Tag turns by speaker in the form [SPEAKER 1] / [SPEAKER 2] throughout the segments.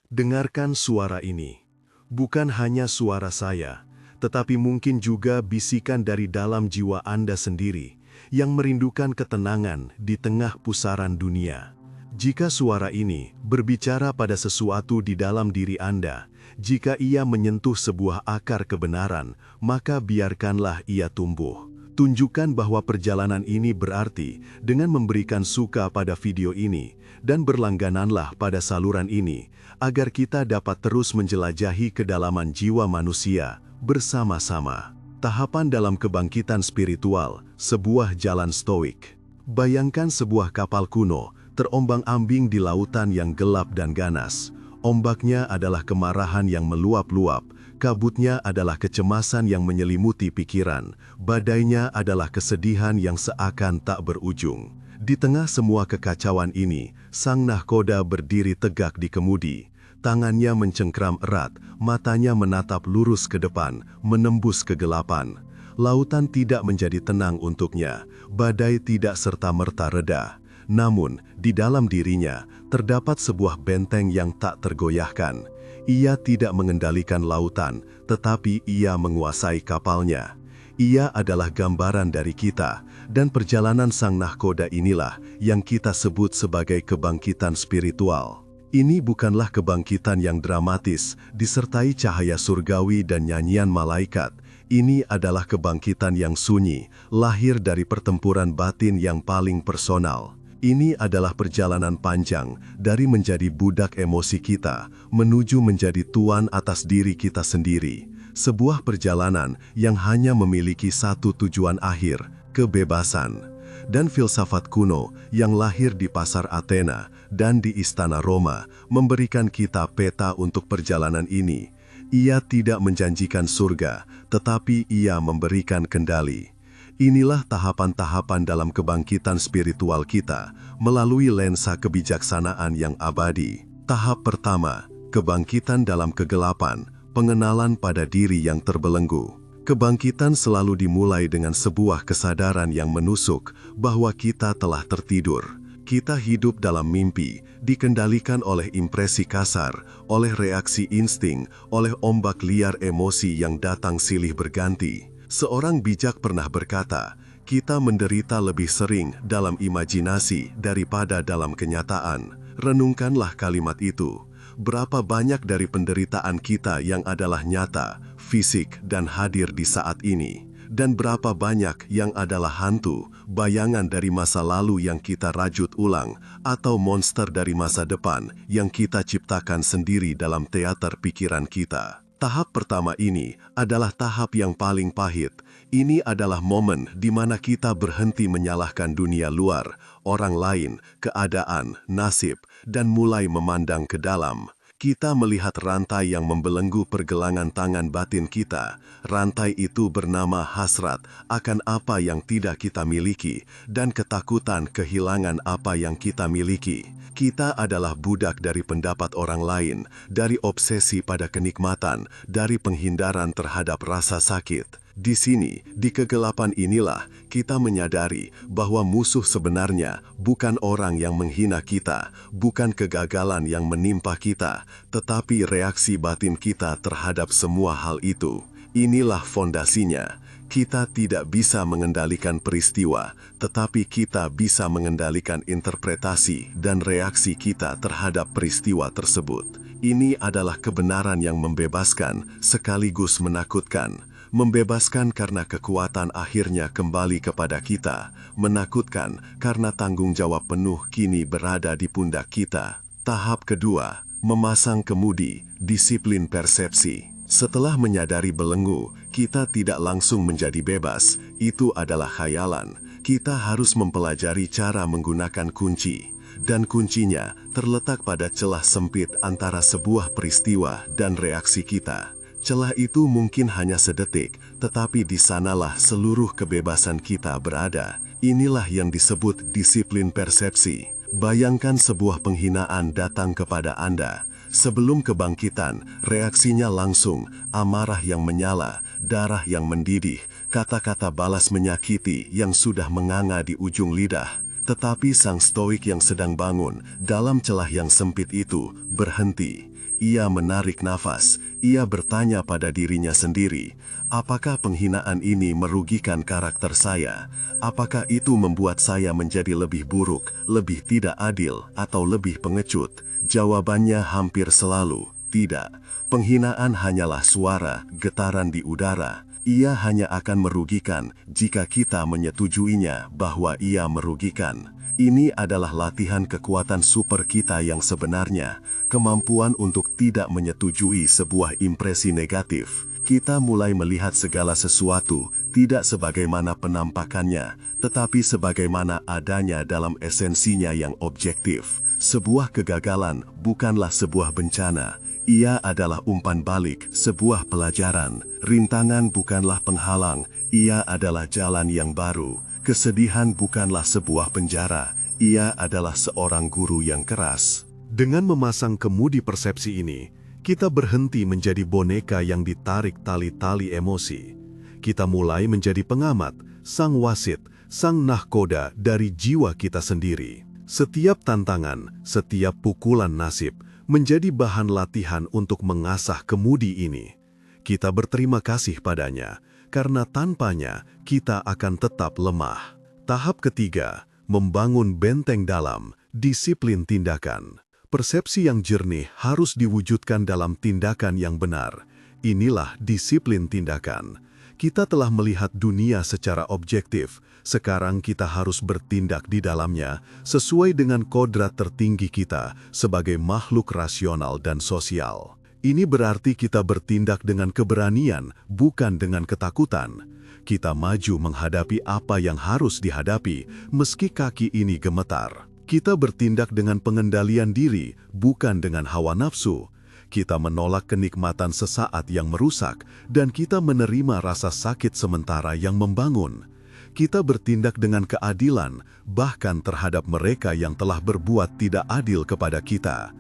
[SPEAKER 1] Dengarkan suara ini. Bukan hanya suara saya, tetapi mungkin juga bisikan dari dalam jiwa Anda sendiri yang merindukan ketenangan di tengah pusaran dunia. Jika suara ini berbicara pada sesuatu di dalam diri Anda, jika ia menyentuh sebuah akar kebenaran, maka biarkanlah ia tumbuh. Tunjukkan bahwa perjalanan ini berarti dengan memberikan suka pada video ini dan berlanggananlah pada saluran ini agar kita dapat terus menjelajahi kedalaman jiwa manusia bersama-sama. Tahapan dalam kebangkitan spiritual, sebuah jalan stoik. Bayangkan sebuah kapal kuno terombang-ambing di lautan yang gelap dan ganas. Ombaknya adalah kemarahan yang meluap-luap, kabutnya adalah kecemasan yang menyelimuti pikiran, badainya adalah kesedihan yang seakan tak berujung. Di tengah semua kekacauan ini, sang nahkoda berdiri tegak di kemudi. Tangannya mencengkram erat, matanya menatap lurus ke depan, menembus kegelapan. Lautan tidak menjadi tenang untuknya, badai tidak serta-merta reda. Namun, di dalam dirinya, terdapat sebuah benteng yang tak tergoyahkan. Ia tidak mengendalikan lautan, tetapi ia menguasai kapalnya. Ia adalah gambaran dari kita, dan perjalanan sang nahkoda inilah yang kita sebut sebagai kebangkitan spiritual. Ini bukanlah kebangkitan yang dramatis, disertai cahaya surgawi dan nyanyian malaikat. Ini adalah kebangkitan yang sunyi, lahir dari pertempuran batin yang paling personal. Ini adalah perjalanan panjang dari menjadi budak emosi kita menuju menjadi tuan atas diri kita sendiri. Sebuah perjalanan yang hanya memiliki satu tujuan akhir, kebebasan. Dan filsafat kuno yang lahir di pasar Athena dan di istana Roma memberikan kita peta untuk perjalanan ini. Ia tidak menjanjikan surga, tetapi ia memberikan kendali. Inilah tahapan-tahapan dalam kebangkitan spiritual kita melalui lensa kebijaksanaan yang abadi. Tahap pertama, kebangkitan dalam kegelapan, pengenalan pada diri yang terbelenggu. Kebangkitan selalu dimulai dengan sebuah kesadaran yang menusuk bahwa kita telah tertidur. Kita hidup dalam mimpi, dikendalikan oleh impresi kasar, oleh reaksi insting, oleh ombak liar emosi yang datang silih berganti. Seorang bijak pernah berkata, kita menderita lebih sering dalam imajinasi daripada dalam kenyataan. Renungkanlah kalimat itu. Berapa banyak dari penderitaan kita yang adalah nyata, fisik, dan hadir di saat ini? Dan berapa banyak yang adalah hantu, bayangan dari masa lalu yang kita rajut ulang, atau monster dari masa depan yang kita ciptakan sendiri dalam teater pikiran kita? Tahap pertama ini adalah tahap yang paling pahit. Ini adalah momen di mana kita berhenti menyalahkan dunia luar, orang lain, keadaan, nasib, dan mulai memandang ke dalam. Kita melihat rantai yang membelenggu pergelangan tangan batin kita. Rantai itu bernama hasrat akan apa yang tidak kita miliki dan ketakutan kehilangan apa yang kita miliki. Kita adalah budak dari pendapat orang lain, dari obsesi pada kenikmatan, dari penghindaran terhadap rasa sakit. Di sini, di kegelapan inilah, kita menyadari bahwa musuh sebenarnya bukan orang yang menghina kita, bukan kegagalan yang menimpa kita, tetapi reaksi batin kita terhadap semua hal itu. Inilah fondasinya. Kita tidak bisa mengendalikan peristiwa, tetapi kita bisa mengendalikan interpretasi dan reaksi kita terhadap peristiwa tersebut. Ini adalah kebenaran yang membebaskan sekaligus menakutkan. Membebaskan karena kekuatan akhirnya kembali kepada kita, menakutkan karena tanggung jawab penuh kini berada di pundak kita. Tahap kedua, memasang kemudi, disiplin persepsi. Setelah menyadari belenggu, kita tidak langsung menjadi bebas, itu adalah khayalan. Kita harus mempelajari cara menggunakan kunci. Dan kuncinya terletak pada celah sempit antara sebuah peristiwa dan reaksi kita. Celah itu mungkin hanya sedetik, tetapi di sanalah seluruh kebebasan kita berada. Inilah yang disebut disiplin persepsi. Bayangkan sebuah penghinaan datang kepada Anda. Sebelum kebangkitan, reaksinya langsung, amarah yang menyala, darah yang mendidih, kata-kata balas menyakiti yang sudah menganga di ujung lidah. Tetapi sang stoik yang sedang bangun dalam celah yang sempit itu berhenti. Ia menarik nafas. Ia bertanya pada dirinya sendiri, apakah penghinaan ini merugikan karakter saya? Apakah itu membuat saya menjadi lebih buruk, lebih tidak adil, atau lebih pengecut? Jawabannya hampir selalu tidak. Penghinaan hanyalah suara, getaran di udara. Ia hanya akan merugikan jika kita menyetujuinya bahwa ia merugikan. Ini adalah latihan kekuatan super kita yang sebenarnya, kemampuan untuk tidak menyetujui sebuah impresi negatif. Kita mulai melihat segala sesuatu tidak sebagaimana penampakannya, tetapi sebagaimana adanya dalam esensinya yang objektif. Sebuah kegagalan bukanlah sebuah bencana. Ia adalah umpan balik, sebuah pelajaran. Rintangan bukanlah penghalang, ia adalah jalan yang baru. Kesedihan bukanlah sebuah penjara, ia adalah seorang guru yang keras. Dengan memasang kemudi persepsi ini, kita berhenti menjadi boneka yang ditarik tali-tali emosi. Kita mulai menjadi pengamat, sang wasit, sang nahkoda dari jiwa kita sendiri. Setiap tantangan, setiap pukulan nasib, menjadi bahan latihan untuk mengasah kemudi ini. Kita berterima kasih padanya, karena tanpanya kita akan tetap lemah. Tahap ketiga, membangun benteng dalam, disiplin tindakan. Persepsi yang jernih harus diwujudkan dalam tindakan yang benar. Inilah disiplin tindakan. Kita telah melihat dunia secara objektif. Sekarang kita harus bertindak di dalamnya sesuai dengan kodrat tertinggi kita sebagai makhluk rasional dan sosial. Ini berarti kita bertindak dengan keberanian, bukan dengan ketakutan. Kita maju menghadapi apa yang harus dihadapi, meski kaki ini gemetar. Kita bertindak dengan pengendalian diri, bukan dengan hawa nafsu. Kita menolak kenikmatan sesaat yang merusak, dan kita menerima rasa sakit sementara yang membangun. Kita bertindak dengan keadilan, bahkan terhadap mereka yang telah berbuat tidak adil kepada kita.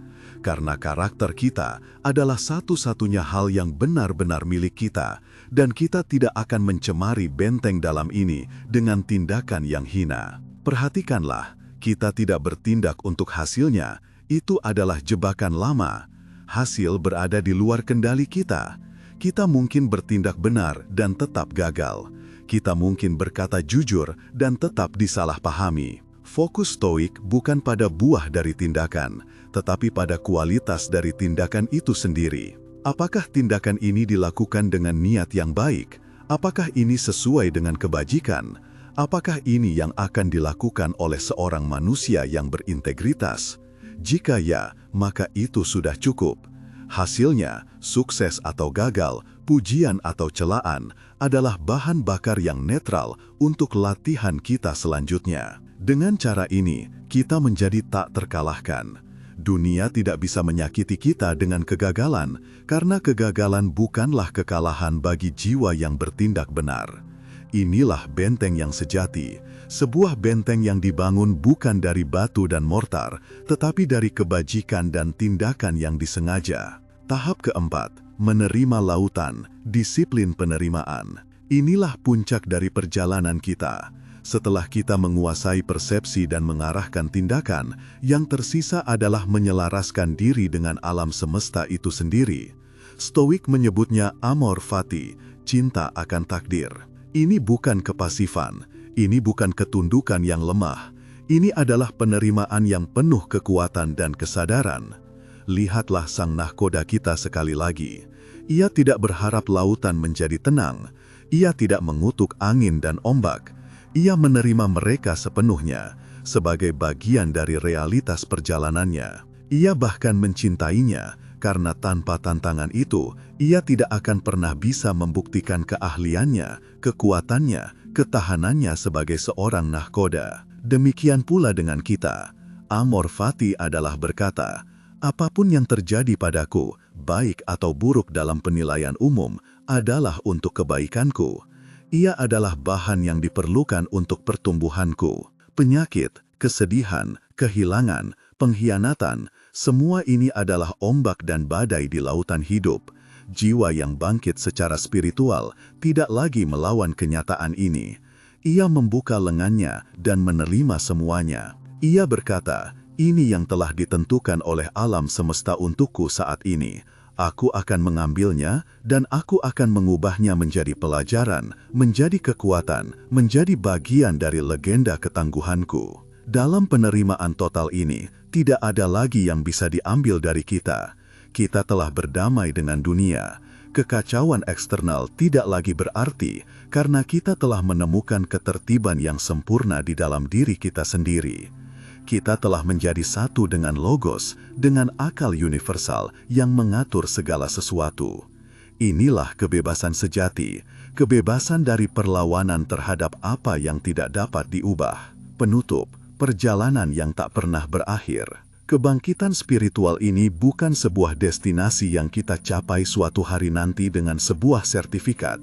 [SPEAKER 1] Karena karakter kita adalah satu-satunya hal yang benar-benar milik kita, dan kita tidak akan mencemari benteng dalam ini dengan tindakan yang hina. Perhatikanlah, kita tidak bertindak untuk hasilnya, itu adalah jebakan lama. Hasil berada di luar kendali kita. Kita mungkin bertindak benar dan tetap gagal. Kita mungkin berkata jujur dan tetap disalahpahami. Fokus stoik bukan pada buah dari tindakan, tetapi pada kualitas dari tindakan itu sendiri. Apakah tindakan ini dilakukan dengan niat yang baik? Apakah ini sesuai dengan kebajikan? Apakah ini yang akan dilakukan oleh seorang manusia yang berintegritas? Jika ya, maka itu sudah cukup. Hasilnya, sukses atau gagal, pujian atau celaan, adalah bahan bakar yang netral untuk latihan kita selanjutnya. Dengan cara ini, kita menjadi tak terkalahkan. Dunia tidak bisa menyakiti kita dengan kegagalan, karena kegagalan bukanlah kekalahan bagi jiwa yang bertindak benar. Inilah benteng yang sejati, sebuah benteng yang dibangun bukan dari batu dan mortar, tetapi dari kebajikan dan tindakan yang disengaja. Tahap keempat, menerima lautan, disiplin penerimaan. Inilah puncak dari perjalanan kita. Setelah kita menguasai persepsi dan mengarahkan tindakan, yang tersisa adalah menyelaraskan diri dengan alam semesta itu sendiri. Stoik menyebutnya amor fati, cinta akan takdir. Ini bukan kepasifan, ini bukan ketundukan yang lemah. Ini adalah penerimaan yang penuh kekuatan dan kesadaran. Lihatlah sang nahkoda kita sekali lagi. Ia tidak berharap lautan menjadi tenang. Ia tidak mengutuk angin dan ombak. Ia menerima mereka sepenuhnya, sebagai bagian dari realitas perjalanannya. Ia bahkan mencintainya, karena tanpa tantangan itu, ia tidak akan pernah bisa membuktikan keahliannya, kekuatannya, ketahanannya sebagai seorang nahkoda. Demikian pula dengan kita. Amor fati adalah berkata, apapun yang terjadi padaku, baik atau buruk dalam penilaian umum, adalah untuk kebaikanku. Ia adalah bahan yang diperlukan untuk pertumbuhanku. Penyakit, kesedihan, kehilangan, pengkhianatan, semua ini adalah ombak dan badai di lautan hidup. Jiwa yang bangkit secara spiritual tidak lagi melawan kenyataan ini. Ia membuka lengannya dan menerima semuanya. Ia berkata,
[SPEAKER 2] Ini yang telah ditentukan oleh alam semesta untukku saat ini. Aku akan mengambilnya dan aku akan mengubahnya menjadi pelajaran, menjadi kekuatan, menjadi bagian dari legenda ketangguhanku. Dalam penerimaan total ini, tidak ada lagi yang bisa diambil dari kita. Kita telah berdamai dengan dunia. Kekacauan eksternal tidak lagi berarti karena kita telah menemukan ketertiban yang sempurna di dalam diri kita sendiri. Kita telah menjadi satu dengan Logos, dengan akal universal yang mengatur segala sesuatu. Inilah kebebasan sejati, kebebasan dari perlawanan terhadap apa yang tidak dapat diubah. Penutup, perjalanan yang tak pernah berakhir. Kebangkitan spiritual ini bukan sebuah destinasi yang kita capai suatu hari nanti dengan sebuah sertifikat.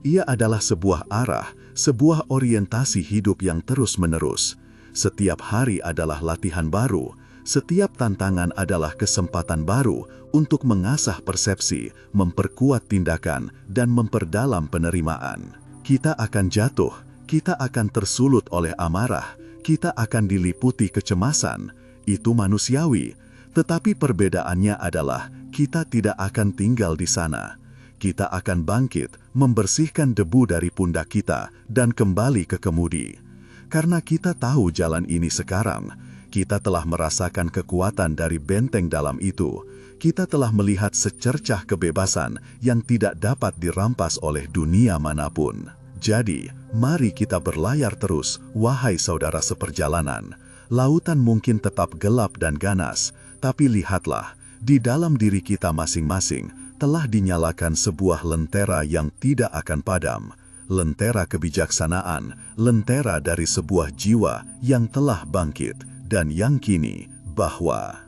[SPEAKER 2] Ia adalah sebuah arah, sebuah orientasi hidup yang terus-menerus. Setiap hari adalah latihan baru, setiap tantangan adalah kesempatan baru untuk mengasah persepsi, memperkuat tindakan, dan memperdalam penerimaan. Kita akan jatuh, kita akan tersulut oleh amarah, kita akan diliputi kecemasan. Itu manusiawi, tetapi perbedaannya adalah kita tidak akan tinggal di sana. Kita akan bangkit, membersihkan debu dari pundak kita, dan kembali ke kemudi. Karena kita tahu jalan ini sekarang, kita telah merasakan kekuatan dari benteng dalam itu. Kita telah melihat secercah kebebasan yang tidak dapat dirampas oleh dunia manapun. Jadi, mari kita berlayar terus, wahai saudara seperjalanan. Lautan mungkin tetap gelap dan ganas, tapi lihatlah, di dalam diri kita masing-masing telah dinyalakan sebuah lentera yang tidak akan padam. Lentera kebijaksanaan, lentera dari sebuah jiwa yang telah bangkit dan yang kini bahwa